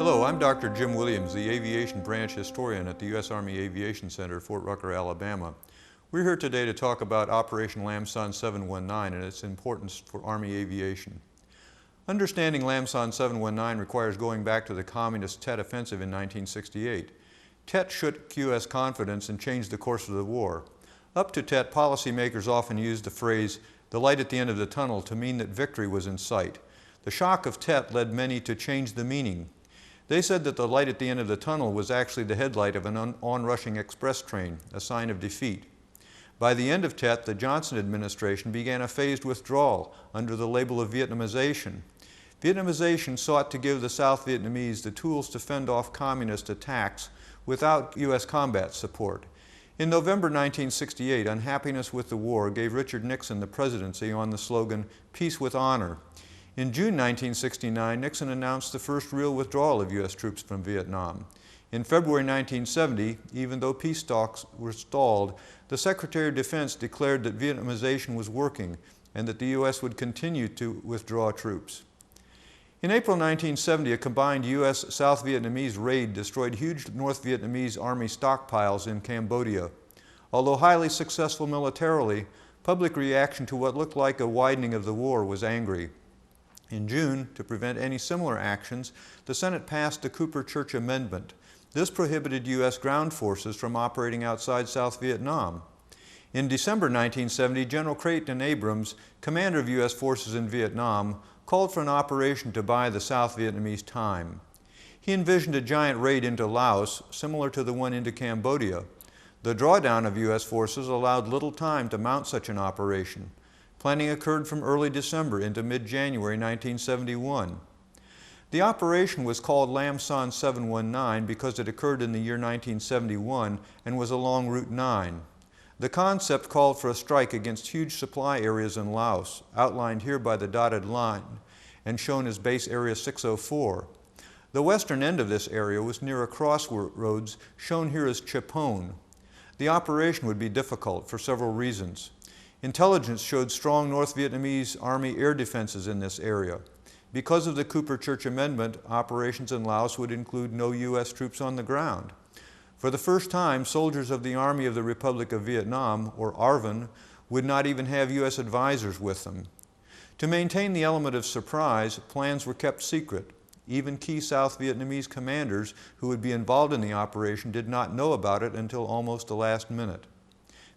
Hello, I'm Dr. Jim Williams, the Aviation Branch Historian at the U.S. Army Aviation Center, Fort Rucker, Alabama. We're here today to talk about Operation Lam Son 719 and its importance for Army aviation. Understanding Lam Son 719 requires going back to the Communist Tet Offensive in 1968. Tet shook U.S. confidence and changed the course of the war. Up to Tet, policymakers often used the phrase, "the light at the end of the tunnel," to mean that victory was in sight. The shock of Tet led many to change the meaning. They said that the light at the end of the tunnel was actually the headlight of an onrushing express train, a sign of defeat. By the end of Tet, the Johnson administration began a phased withdrawal under the label of Vietnamization. Vietnamization sought to give the South Vietnamese the tools to fend off communist attacks without U.S. combat support. In November 1968, unhappiness with the war gave Richard Nixon the presidency on the slogan, "Peace with Honor." In June 1969, Nixon announced the first real withdrawal of U.S. troops from Vietnam. In February 1970, even though peace talks were stalled, the Secretary of Defense declared that Vietnamization was working and that the U.S. would continue to withdraw troops. In April 1970, a combined U.S.-South Vietnamese raid destroyed huge North Vietnamese Army stockpiles in Cambodia. Although highly successful militarily, public reaction to what looked like a widening of the war was angry. In June, to prevent any similar actions, the Senate passed the Cooper-Church Amendment. This prohibited U.S. ground forces from operating outside South Vietnam. In December 1970, General Creighton Abrams, commander of U.S. forces in Vietnam, called for an operation to buy the South Vietnamese time. He envisioned a giant raid into Laos, similar to the one into Cambodia. The drawdown of U.S. forces allowed little time to mount such an operation. Planning occurred from early December into mid-January 1971. The operation was called Lam Son 719 because it occurred in the year 1971 and was along Route 9. The concept called for a strike against huge supply areas in Laos, outlined here by the dotted line and shown as Base Area 604. The western end of this area was near a crossroads shown here as Chepone. The operation would be difficult for several reasons. Intelligence showed strong North Vietnamese Army air defenses in this area. Because of the Cooper-Church Amendment, operations in Laos would include no U.S. troops on the ground. For the first time, soldiers of the Army of the Republic of Vietnam, or ARVN, would not even have U.S. advisors with them. To maintain the element of surprise, plans were kept secret. Even key South Vietnamese commanders who would be involved in the operation did not know about it until almost the last minute.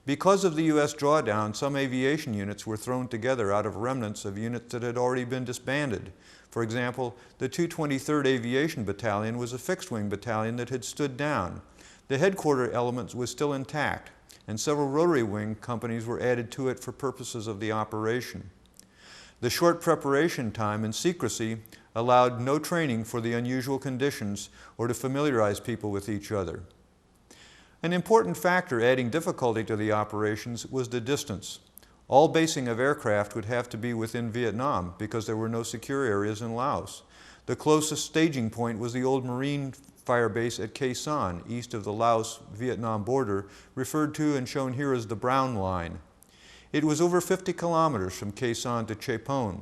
Because of the U.S. drawdown, some aviation units were thrown together out of remnants of units that had already been disbanded. For example, the 223rd Aviation Battalion was a fixed-wing battalion that had stood down. The headquarter element was still intact, and several rotary wing companies were added to it for purposes of the operation. The short preparation time and secrecy allowed no training for the unusual conditions or to familiarize people with each other. An important factor adding difficulty to the operations was the distance. All basing of aircraft would have to be within Vietnam because there were no secure areas in Laos. The closest staging point was the old Marine fire base at Khe Sanh, east of the Laos-Vietnam border, referred to and shown here as the Brown Line. It was over 50 kilometers from Khe Sanh to Chepone.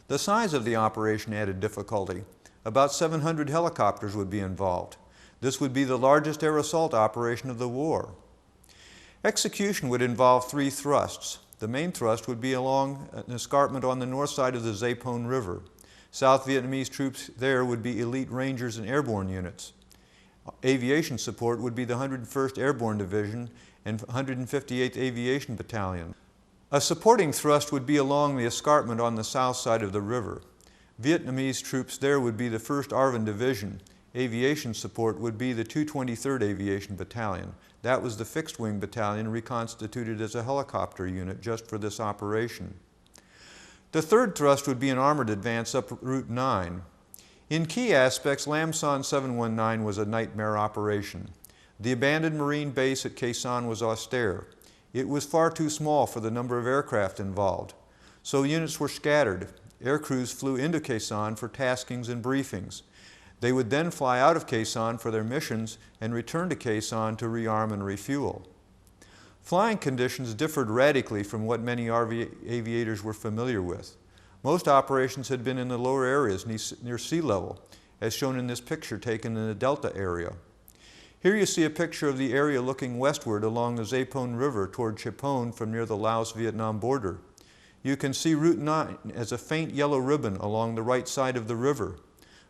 The size of the operation added difficulty. About 700 helicopters would be involved. This would be the largest air assault operation of the war. Execution would involve three thrusts. The main thrust would be along an escarpment on the north side of the Zapone River. South Vietnamese troops there would be elite Rangers and airborne units. Aviation support would be the 101st Airborne Division and 158th Aviation Battalion. A supporting thrust would be along the escarpment on the south side of the river. Vietnamese troops there would be the 1st ARVN Division. Aviation support would be the 223rd Aviation Battalion. That was the fixed-wing battalion reconstituted as a helicopter unit just for this operation. The third thrust would be an armored advance up Route 9. In key aspects, Lam Son 719 was a nightmare operation. The abandoned Marine base at Khe Sanh was austere. It was far too small for the number of aircraft involved. So units were scattered. Air crews flew into Khe Sanh for taskings and briefings. They would then fly out of Khe Sanh for their missions and return to Khe Sanh to rearm and refuel. Flying conditions differed radically from what many aviators were familiar with. Most operations had been in the lower areas near sea level. as shown in this picture taken in the Delta area. Here you see a picture of the area looking westward along the Zapone River toward Chipone from near the Laos-Vietnam border. You can see Route 9 as a faint yellow ribbon along the right side of the river.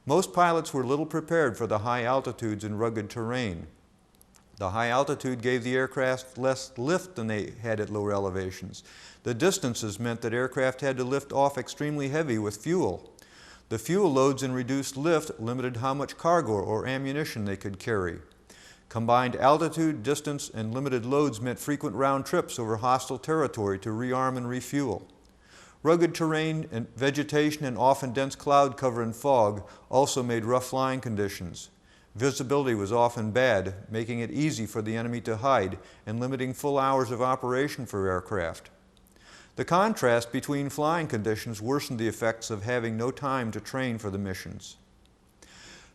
Most pilots were little prepared for the high altitudes and rugged terrain. The high altitude gave the aircraft less lift than they had at lower elevations. The distances meant that aircraft had to lift off extremely heavy with fuel. The fuel loads and reduced lift limited how much cargo or ammunition they could carry. Combined altitude, distance, and limited loads meant frequent round trips over hostile territory to rearm and refuel. Rugged terrain and vegetation and often dense cloud cover and fog also made rough flying conditions. Visibility was often bad, making it easy for the enemy to hide and limiting full hours of operation for aircraft. The contrast between flying conditions worsened the effects of having no time to train for the missions.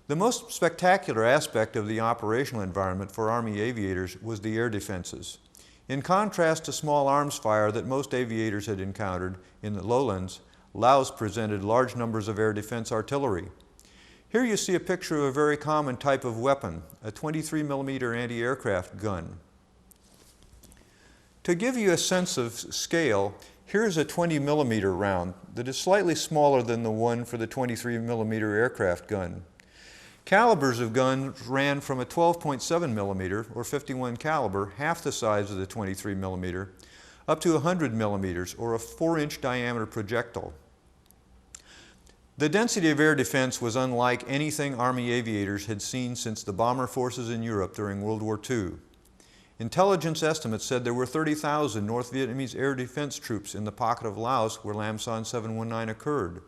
The most spectacular aspect of the operational environment for Army aviators was the air defenses. In contrast to small arms fire that most aviators had encountered in the lowlands, Laos presented large numbers of air defense artillery. Here you see a picture of a very common type of weapon, a 23mm anti-aircraft gun. To give you a sense of scale, here's a 20mm round that is slightly smaller than the one for the 23mm aircraft gun. Calibers of guns ran from a 12.7mm or 51 caliber, half the size of the 23mm, up to 100mm or a 4-inch diameter projectile. The density of air defense was unlike anything Army aviators had seen since the bomber forces in Europe during World War II. Intelligence estimates said there were 30,000 North Vietnamese air defense troops in the pocket of Laos where Lam Son 719 occurred.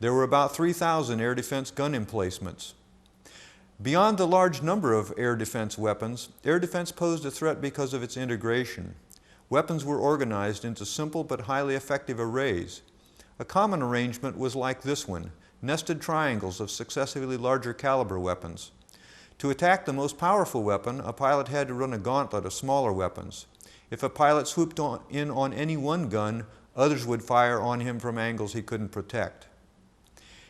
There were about 3,000 air defense gun emplacements. Beyond the large number of air defense weapons, air defense posed a threat because of its integration. Weapons were organized into simple but highly effective arrays. A common arrangement was like this one, nested triangles of successively larger caliber weapons. To attack the most powerful weapon, a pilot had to run a gauntlet of smaller weapons. If a pilot swooped in on any one gun, others would fire on him from angles he couldn't protect.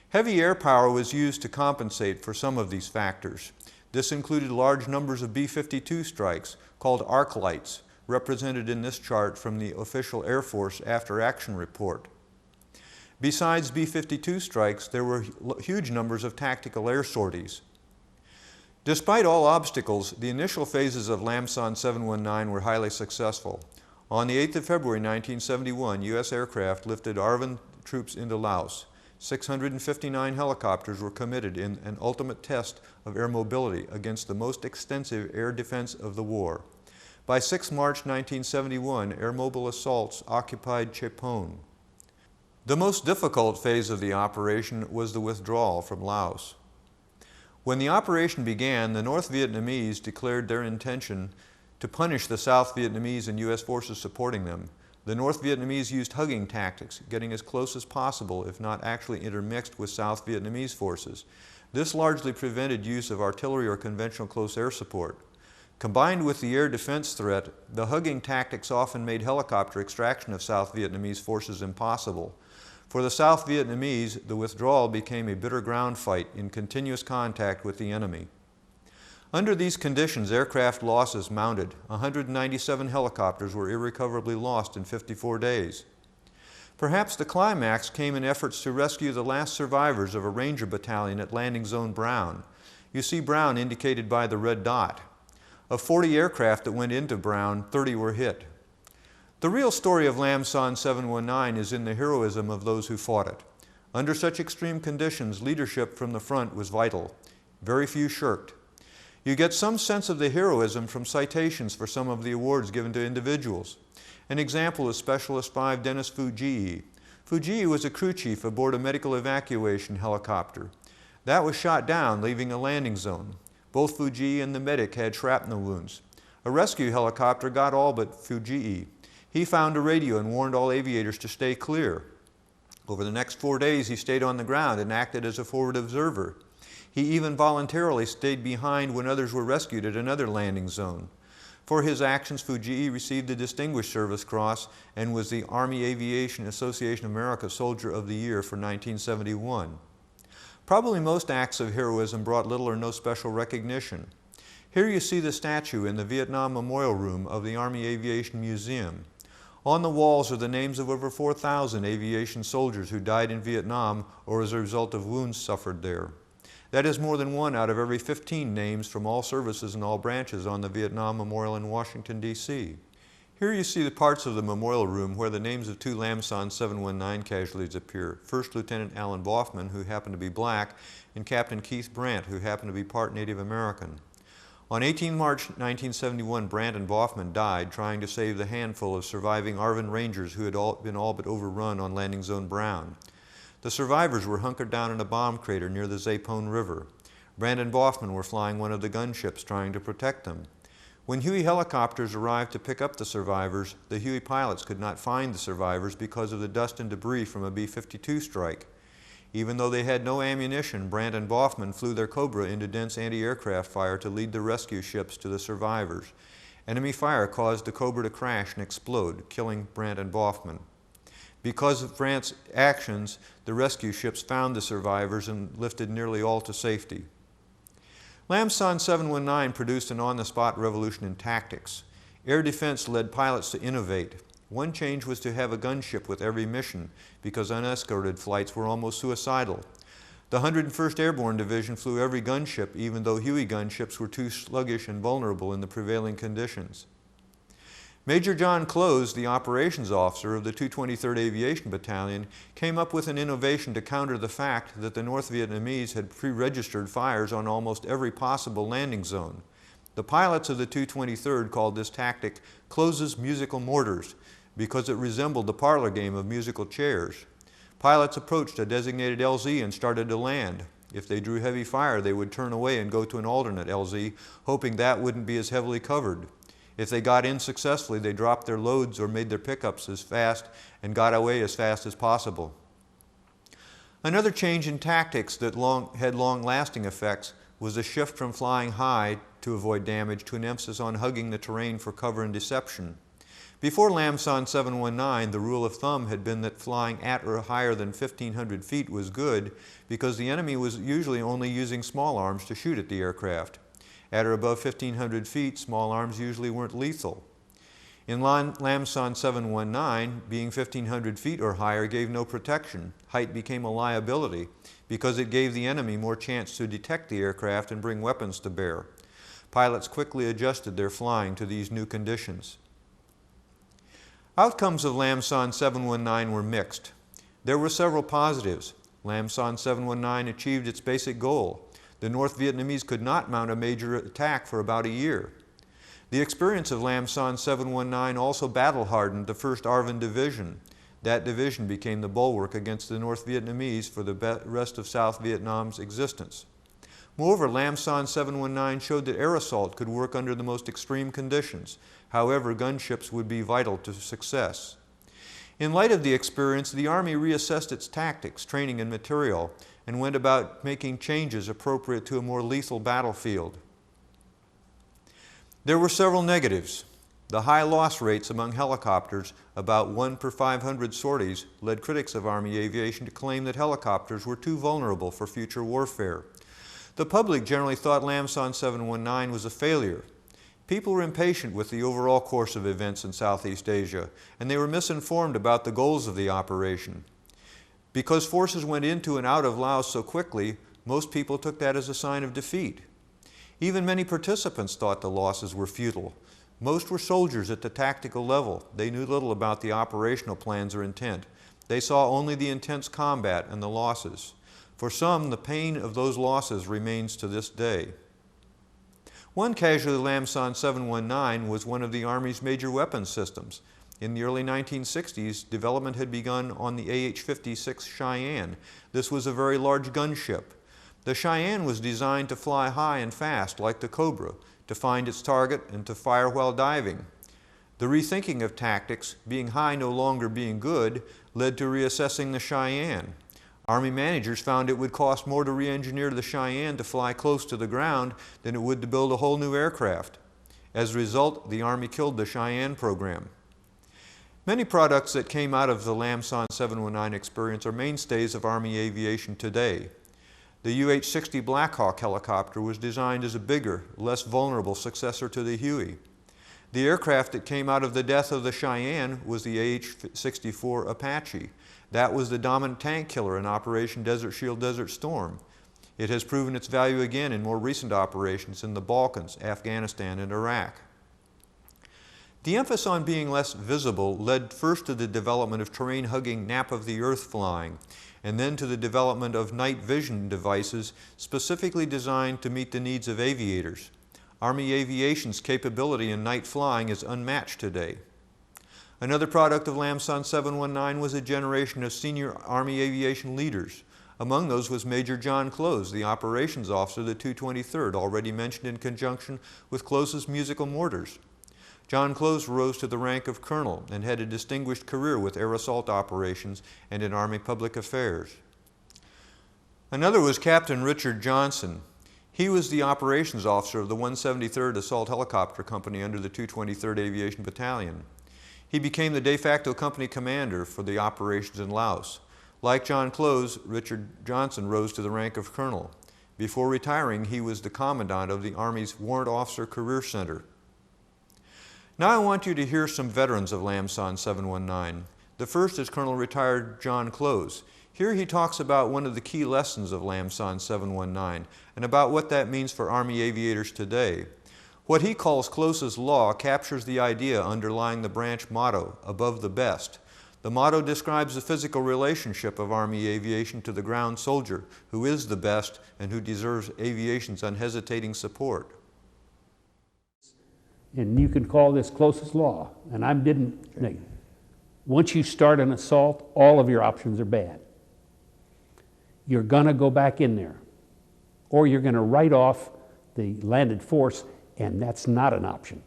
Heavy air power was used to compensate for some of these factors. This included large numbers of B-52 strikes, called arc lights, represented in this chart from the official Air Force after-action report. Besides B-52 strikes, there were huge numbers of tactical air sorties. Despite all obstacles, the initial phases of Lam Son 719 were highly successful. On the 8th of February 1971, U.S. aircraft lifted ARVN troops into Laos. 659 helicopters were committed in an ultimate test of air mobility against the most extensive air defense of the war. By 6 March 1971, air mobile assaults occupied Chipone. The most difficult phase of the operation was the withdrawal from Laos. When the operation began, the North Vietnamese declared their intention to punish the South Vietnamese and U.S. forces supporting them. The North Vietnamese used hugging tactics, getting as close as possible, if not actually intermixed with South Vietnamese forces. This largely prevented use of artillery or conventional close air support. Combined with the air defense threat, the hugging tactics often made helicopter extraction of South Vietnamese forces impossible. For the South Vietnamese, the withdrawal became a bitter ground fight in continuous contact with the enemy. Under these conditions, aircraft losses mounted. 197 helicopters were irrecoverably lost in 54 days. Perhaps the climax came in efforts to rescue the last survivors of a Ranger battalion at Landing Zone Brown. You see Brown indicated by the red dot. Of 40 aircraft that went into Brown, 30 were hit. The real story of Lam Son 719 is in the heroism of those who fought it. Under such extreme conditions, leadership from the front was vital. Very few shirked. You get some sense of the heroism from citations for some of the awards given to individuals. An example is Specialist 5 Dennis Fujii. Fujii was a crew chief aboard a medical evacuation helicopter. That was shot down, leaving a landing zone. Both Fujii and the medic had shrapnel wounds. A rescue helicopter got all but Fujii. He found a radio and warned all aviators to stay clear. Over the next 4 days, he stayed on the ground and acted as a forward observer. He even voluntarily stayed behind when others were rescued at another landing zone. For his actions, Fujii received the Distinguished Service Cross and was the Army Aviation Association of America Soldier of the Year for 1971. Probably most acts of heroism brought little or no special recognition. Here you see the statue in the Vietnam Memorial Room of the Army Aviation Museum. On the walls are the names of over 4,000 aviation soldiers who died in Vietnam or as a result of wounds suffered there. That is more than 1 out of every 15 names from all services and all branches on the Vietnam Memorial in Washington, D.C. Here you see the parts of the memorial room where the names of 2 Lam Son 719 casualties appear. First Lieutenant Alan Boffman, who happened to be black, and Captain Keith Brandt, who happened to be part Native American. On 18 March 1971, Brandt and Boffman died trying to save the handful of surviving ARVN Rangers who had been all but overrun on Landing Zone Brown. The survivors were hunkered down in a bomb crater near the Zapone River. Brandt and Boffman were flying one of the gunships trying to protect them. When Huey helicopters arrived to pick up the survivors, the Huey pilots could not find the survivors because of the dust and debris from a B-52 strike. Even though they had no ammunition, Brandt and Boffman flew their Cobra into dense anti-aircraft fire to lead the rescue ships to the survivors. Enemy fire caused the Cobra to crash and explode, killing Brandt and Boffman. Because of Brandt's actions, the rescue ships found the survivors and lifted nearly all to safety. Lam Son 719 produced an on-the-spot revolution in tactics. Air defense led pilots to innovate. One change was to have a gunship with every mission, because unescorted flights were almost suicidal. The 101st Airborne Division flew every gunship, even though Huey gunships were too sluggish and vulnerable in the prevailing conditions. Major John Klose, the operations officer of the 223rd Aviation Battalion, came up with an innovation to counter the fact that the North Vietnamese had pre-registered fires on almost every possible landing zone. The pilots of the 223rd called this tactic Klose's musical mortars, because it resembled the parlor game of musical chairs. Pilots approached a designated LZ and started to land. If they drew heavy fire, they would turn away and go to an alternate LZ, hoping that wouldn't be as heavily covered. If they got in successfully, they dropped their loads or made their pickups as fast and got away as fast as possible. Another change in tactics that had long-lasting effects was a shift from flying high to avoid damage to an emphasis on hugging the terrain for cover and deception. Before Lam Son 719, the rule of thumb had been that flying at or higher than 1,500 feet was good because the enemy was usually only using small arms to shoot at the aircraft. At or above 1,500 feet, small arms usually weren't lethal. In Lam Son 719, being 1,500 feet or higher gave no protection. Height became a liability because it gave the enemy more chance to detect the aircraft and bring weapons to bear. Pilots quickly adjusted their flying to these new conditions. Outcomes of Lam Son 719 were mixed. There were several positives. Lam Son 719 achieved its basic goal. The North Vietnamese could not mount a major attack for about a year. The experience of Lam Son 719 also battle-hardened the 1st ARVN Division. That division became the bulwark against the North Vietnamese for the rest of South Vietnam's existence. Moreover, Lam Son 719 showed that air assault could work under the most extreme conditions. However, gunships would be vital to success. In light of the experience, the Army reassessed its tactics, training, and material, and went about making changes appropriate to a more lethal battlefield. There were several negatives. The high loss rates among helicopters, about 1 per 500 sorties, led critics of Army aviation to claim that helicopters were too vulnerable for future warfare. The public generally thought Lam Son 719 was a failure. People were impatient with the overall course of events in Southeast Asia, and they were misinformed about the goals of the operation. Because forces went into and out of Laos so quickly, most people took that as a sign of defeat. Even many participants thought the losses were futile. Most were soldiers at the tactical level. They knew little about the operational plans or intent. They saw only the intense combat and the losses. For some, the pain of those losses remains to this day. One casualty of Lam Son 719 was one of the Army's major weapons systems. In the early 1960s, development had begun on the AH-56 Cheyenne. This was a very large gunship. The Cheyenne was designed to fly high and fast like the Cobra, to find its target and to fire while diving. The rethinking of tactics, being high no longer being good, led to reassessing the Cheyenne. Army managers found it would cost more to re-engineer the Cheyenne to fly close to the ground than it would to build a whole new aircraft. As a result, the Army killed the Cheyenne program. Many products that came out of the Lam Son 719 experience are mainstays of Army aviation today. The UH-60 Black Hawk helicopter was designed as a bigger, less vulnerable successor to the Huey. The aircraft that came out of the death of the Cheyenne was the AH-64 Apache. That was the dominant tank killer in Operation Desert Shield, Desert Storm. It has proven its value again in more recent operations in the Balkans, Afghanistan, and Iraq. The emphasis on being less visible led first to the development of terrain-hugging nap-of-the-earth flying, and then to the development of night vision devices specifically designed to meet the needs of aviators. Army Aviation's capability in night flying is unmatched today. Another product of Lam Son 719 was a generation of senior Army Aviation leaders. Among those was Major John Klose, the operations officer of the 223rd, already mentioned in conjunction with Klose's musical mortars. John Klose rose to the rank of colonel and had a distinguished career with air assault operations and in Army public affairs. Another was Captain Richard Johnson. He was the operations officer of the 173rd Assault Helicopter Company under the 223rd Aviation Battalion. He became the de facto company commander for the operations in Laos. Like John Klose, Richard Johnson rose to the rank of colonel. Before retiring, he was the commandant of the Army's Warrant Officer Career Center. Now I want you to hear some veterans of Lam Son 719. The first is Colonel retired John Klose. Here he talks about one of the key lessons of Lam Son 719 and about what that means for Army aviators today. What he calls Klose's law captures the idea underlying the branch motto, above the best. The motto describes the physical relationship of Army aviation to the ground soldier, who is the best and who deserves aviation's unhesitating support. And you can call this Klose's law, and I didn't. Okay. Once you start an assault, all of your options are bad. You're going to go back in there, or you're going to write off the landed force, and that's not an option.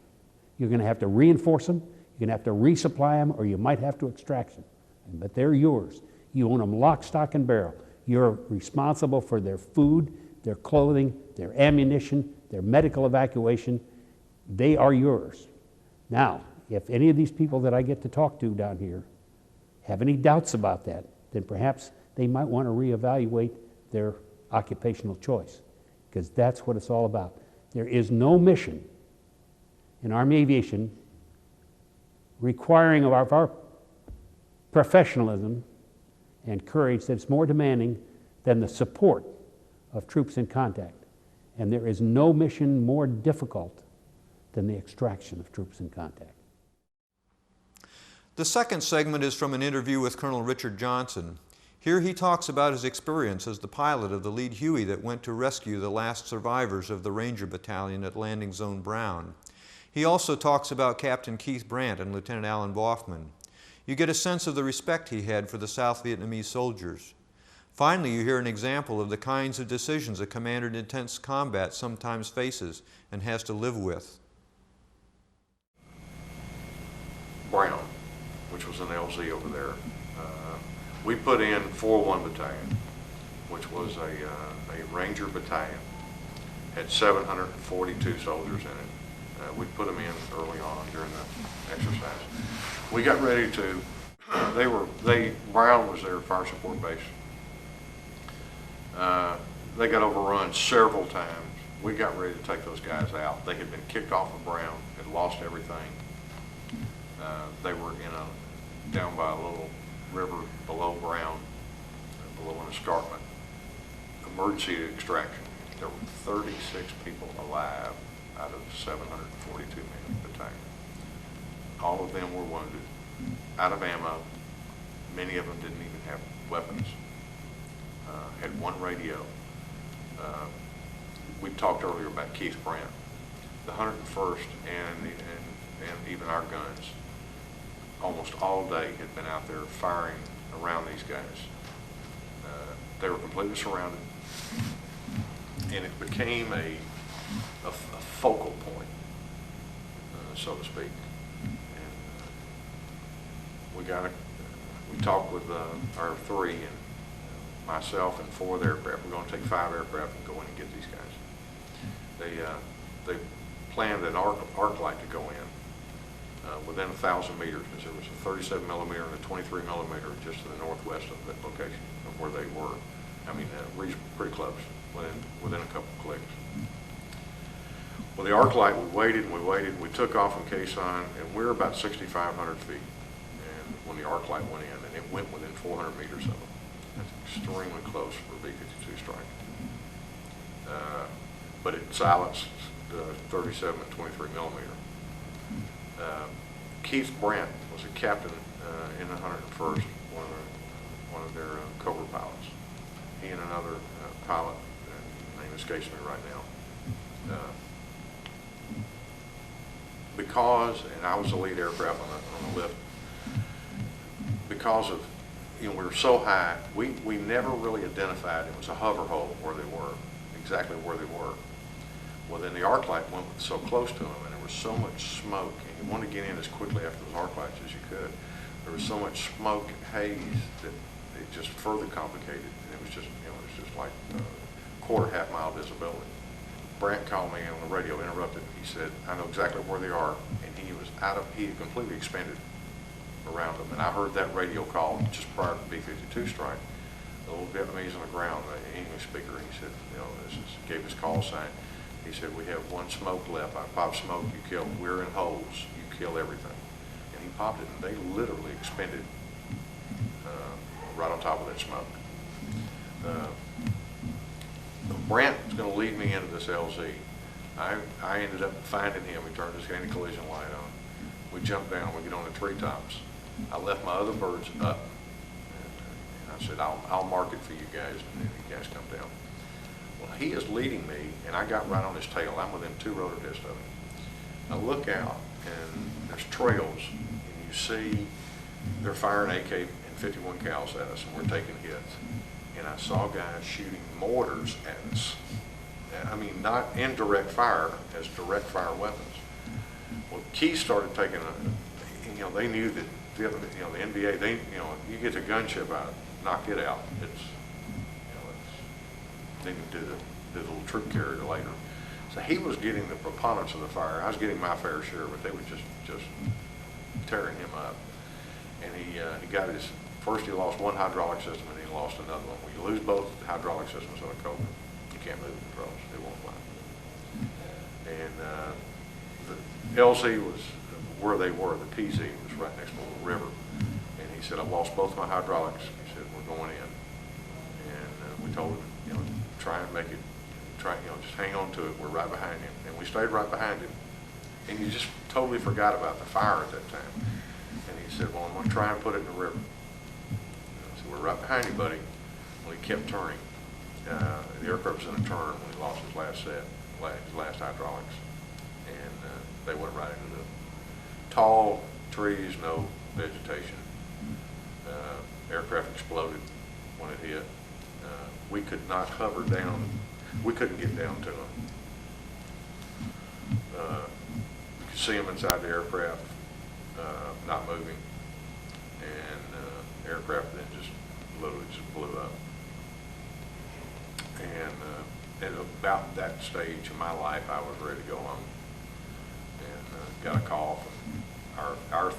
You're going to have to reinforce them, you're going to have to resupply them, or you might have to extract them. But they're yours. You own them lock, stock, and barrel. You're responsible for their food, their clothing, their ammunition, their medical evacuation. They are yours. Now, if any of these people that I get to talk to down here have any doubts about that, then perhaps they might want to reevaluate their occupational choice, because that's what it's all about. There is no mission in Army aviation requiring of our professionalism and courage that's more demanding than the support of troops in contact. And there is no mission more difficult than the extraction of troops in contact. The second segment is from an interview with Colonel Richard Johnson. Here he talks about his experience as the pilot of the lead Huey that went to rescue the last survivors of the Ranger Battalion at Landing Zone Brown. He also talks about Captain Keith Brandt and Lieutenant Alan Boffman. You get a sense of the respect he had for the South Vietnamese soldiers. Finally, you hear an example of the kinds of decisions a commander in intense combat sometimes faces and has to live with. Brown, which was an LZ over there. We put in 401 Battalion, which was a Ranger battalion, had 742 soldiers in it. We put them in early on during the exercise. We got ready to, Brown was their fire support base. They got overrun several times. We got ready to take those guys out. They had been kicked off of Brown, had lost everything. They were down by a little river below Brown, below an escarpment. Emergency extraction. There were 36 people alive out of 742 men battalion. All of them were wounded, out of ammo. Many of them didn't even have weapons. Had one radio. We talked earlier about Keith Brandt. The 101st and even our guns almost all day had been out there firing around these guys. They were completely surrounded, and it became a focal point, so to speak. And we talked with our three and myself and 4 of the aircraft. We're going to take 5 aircraft and go in and get these guys. They planned an arc light to go in within 1,000 meters, because there was a 37 millimeter and a 23 millimeter just to the northwest of that location of where they were. I mean, pretty close, within a couple of clicks. Well, the arc light, we waited and we waited, and we took off from Quezon, and we're about 6,500 feet. And when the arc light went in, and it went within 400 meters of them. That's extremely close for a B-52 strike. But it silenced the 37 and 23 millimeter. Keith Brandt was a captain in the 101st, one of their Cobra pilots. He and another pilot, name escapes me right now. Because, and I was the lead aircraft on the lift, because of, we were so high, we never really identified it was a hover hole where they were, exactly where they were. Well, then the arc light went so close to them, and there was so much smoke, and you wanted to get in as quickly after those arc lights as you could. There was so much smoke and haze that it just further complicated, and it was just, it was just like half mile visibility. Brandt called me on the radio, interrupted. He said, I know exactly where they are, and he had completely expanded around them. And I heard that radio call just prior to the B-52 strike. The little Vietnamese on the ground, the English speaker, he said, gave his call sign. He said, we have one smoke left. I pop smoke, you kill. We're in holes, you kill everything. And he popped it, and they literally expended right on top of that smoke. Brandt was going to lead me into this LZ. I ended up finding him. He turned his anti-collision light on. We jumped down. We get on the treetops. I left my other birds up. And I said, I'll mark it for you guys, and then you guys come down. Well, he is leading me, and I got right on his tail. I'm within 2 rotor discs of him. I look out, and there's trails, and you see they're firing AK and 51 cals at us, and we're taking hits. And I saw guys shooting mortars at us. I mean, not in direct fire, as direct fire weapons. Well, Keith started taking they knew that, the NBA, you get the gunship out, knock it out. They can do the little troop carrier later. So he was getting the preponderance of the fire. I was getting my fair share, but they were just tearing him up. And he got his, first he lost one hydraulic system, and he lost another one. When you lose both hydraulic systems on a Cobra, you can't move the controls. It won't fly. And the LZ was where they were. The PZ was right next to the river. And he said, I've lost both my hydraulics. He said, we're going in. And we told him, try and make it, just hang on to it. We're right behind him. And we stayed right behind him. And he just totally forgot about the fire at that time. And he said, well, I'm going to try and put it in the river. So we're right behind you, buddy. Well, he kept turning. The aircraft was in a turn when he lost his last set, his last hydraulics. And they went right into the tall trees, no vegetation. Aircraft exploded when it hit. We could not hover down. We couldn't get down to them. You could see them inside the aircraft, not moving. And the aircraft then just literally just blew up. And at about that stage in my life, I was ready to go home. And got a call from our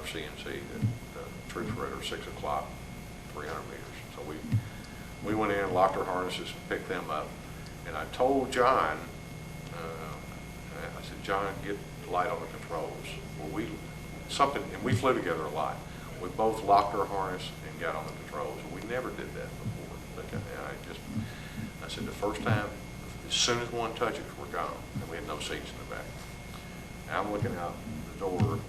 CNC that troops were at 6 o'clock, 300 meters. So we went in, locked our harnesses, picked them up. And I told John, I said, John, get the light on the controls. Well, and we flew together a lot. We both locked our harness and got on the controls. And we never did that before. I said, the first time, as soon as one touches, we're gone. And we had no seats in the back. And I'm looking out the door,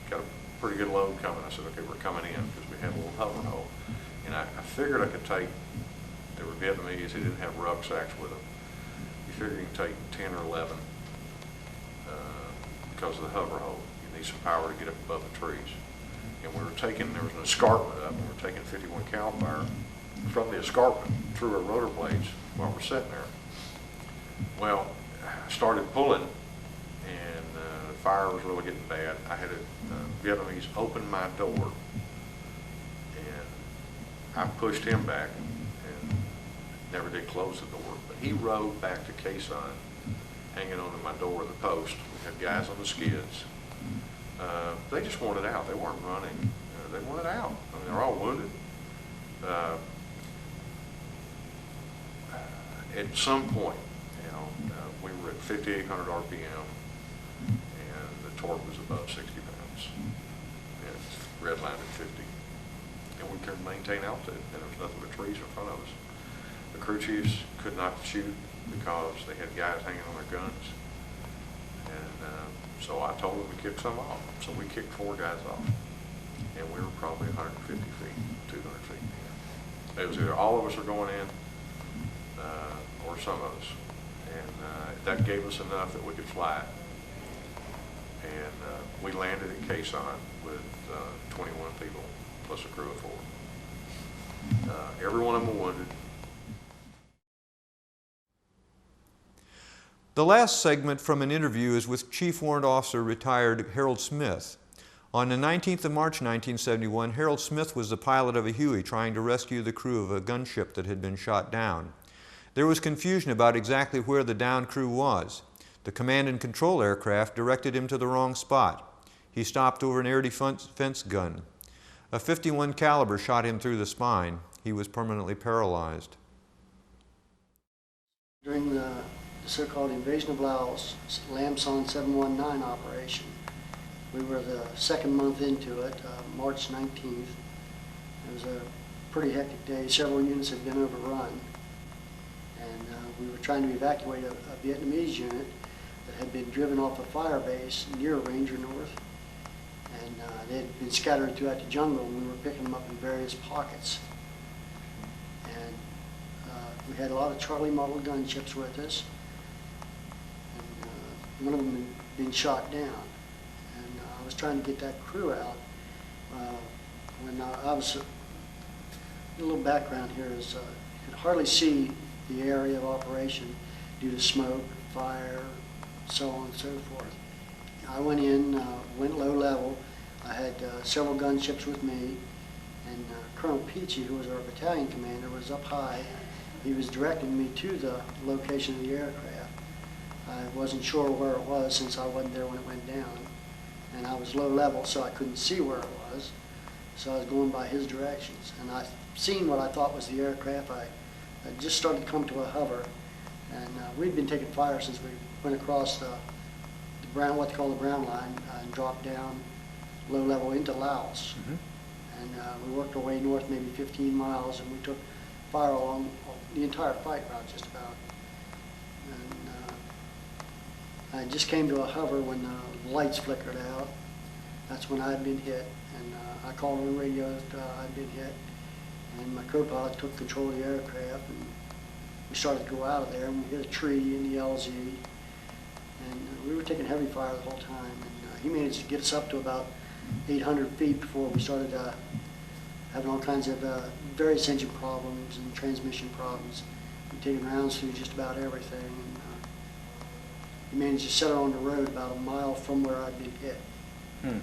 got a pretty good load coming. I said, okay, we're coming in, because we had a little hover hole. And I figured I could take, they were Vietnamese, they didn't have rucksacks with them. You figure you can take 10 or 11 because of the hover hole. You need some power to get up above the trees. And we were taking, there was an escarpment up, and we were taking 51 cal fire from the escarpment through our rotor blades while we're sitting there. Well, I started pulling, and the fire was really getting bad. I had a Vietnamese open my door, and I pushed him back and never did close the door. But he rode back to Quezon, hanging onto my door in the post. We had guys on the skids. They just wanted out. They weren't running. They wanted out. I mean, they're all wounded. at some point, you know, we were at 5,800 RPM, and the torque was above 60 pounds, and red line at 50. And we couldn't maintain altitude, and there was nothing but trees in front of us. The crew chiefs could not shoot because they had guys hanging on their guns. And so I told them to kick some off. So we kicked 4 guys off. And we were probably 150 feet, 200 feet in. It was either all of us are going in or some of us. And that gave us enough that we could fly it. And we landed at Quezon with 21 people plus a crew of 4. Every one of them wounded. The last segment from an interview is with Chief Warrant Officer retired Harold Smith. On the 19th of March 1971, Harold Smith was the pilot of a Huey trying to rescue the crew of a gunship that had been shot down. There was confusion about exactly where the downed crew was. The command and control aircraft directed him to the wrong spot. He stopped over an air defense gun. A .51 caliber shot him through the spine. He was permanently paralyzed. During the so-called invasion of Laos, Lam Son 719 operation, we were the 2nd month into it, March 19th. It was a pretty hectic day. Several units had been overrun, and we were trying to evacuate a Vietnamese unit that had been driven off a fire base near Ranger North, and they had been scattered throughout the jungle, and we were picking them up in various pockets. And we had a lot of Charlie model gunships with us, and one of them had been shot down. And I was trying to get that crew out. When I was, a little background here is you could hardly see the area of operation due to smoke, fire, so on and so forth. I went in, went low level. I had several gunships with me, and Colonel Peachy, who was our battalion commander, was up high. He was directing me to the location of the aircraft. I wasn't sure where it was since I wasn't there when it went down, and I was low level, so I couldn't see where it was. So I was going by his directions, and I seen what I thought was the aircraft. I just started to come to a hover, and we'd been taking fire since we went across the brown, what they call the brown line, and dropped down low level into Laos. And we worked our way north maybe 15 miles, and we took fire along the entire flight route just about. And I just came to a hover when the lights flickered out. That's when I had been hit, and I called on the radio that I'd been hit, and my co-pilot took control of the aircraft, and we started to go out of there, and we hit a tree in the LZ, and we were taking heavy fire the whole time, and he managed to get us up to about 800 feet before we started having all kinds of various engine problems and transmission problems. We'd taken rounds through just about everything, and he managed to set her on the road about a mile from where I'd been hit. And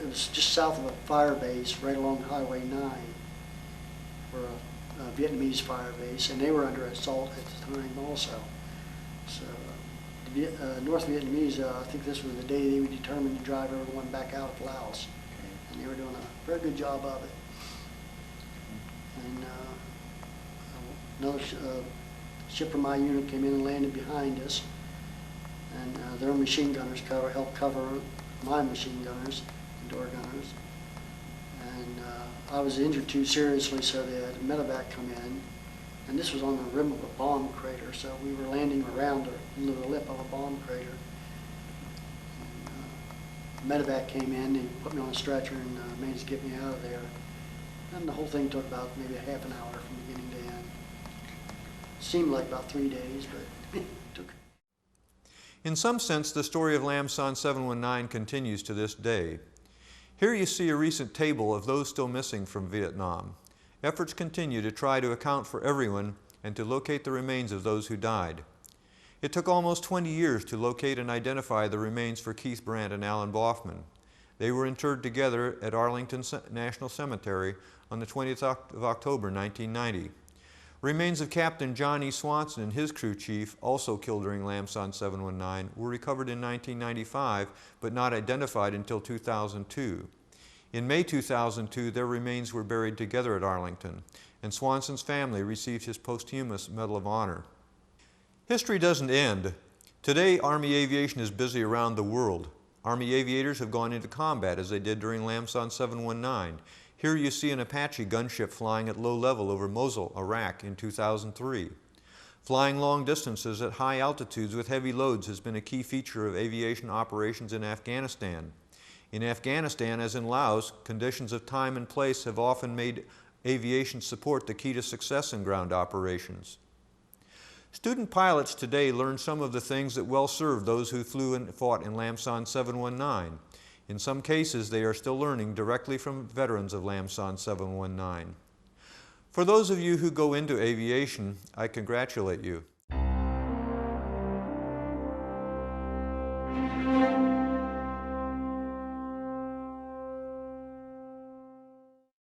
it was just south of a fire base right along Highway 9 for a Vietnamese fire base, and they were under assault at the time also. So the North Vietnamese, I think this was the day they were determined to drive everyone back out of Laos, and they were doing a very good job of it. And another ship from my unit came in and landed behind us, and their machine gunners helped cover my machine gunners and door gunners. And I was injured too seriously, so they had a medevac come in, and this was on the rim of a bomb crater, so we were landing around the lip of a bomb crater. And medevac came in, they put me on a stretcher and managed to get me out of there. And the whole thing took about maybe a half an hour from beginning to end. Seemed like about 3 days, but it took. In some sense, the story of Lam Son 719 continues to this day. Here you see a recent table of those still missing from Vietnam. Efforts continue to try to account for everyone and to locate the remains of those who died. It took almost 20 years to locate and identify the remains for Keith Brandt and Alan Boffman. They were interred together at Arlington National Cemetery on the 20th of October 1990. Remains of Captain John E. Swanson and his crew chief, also killed during Lam Son 719, were recovered in 1995, but not identified until 2002. In May 2002, their remains were buried together at Arlington, and Swanson's family received his posthumous Medal of Honor. History doesn't end. Today, Army aviation is busy around the world. Army aviators have gone into combat as they did during Lam Son 719. Here you see an Apache gunship flying at low level over Mosul, Iraq in 2003. Flying long distances at high altitudes with heavy loads has been a key feature of aviation operations in Afghanistan. In Afghanistan, as in Laos, conditions of time and place have often made aviation support the key to success in ground operations. Student pilots today learn some of the things that well served those who flew and fought in Lam Son 719. In some cases, they are still learning directly from veterans of Lam Son 719. For those of you who go into aviation, I congratulate you.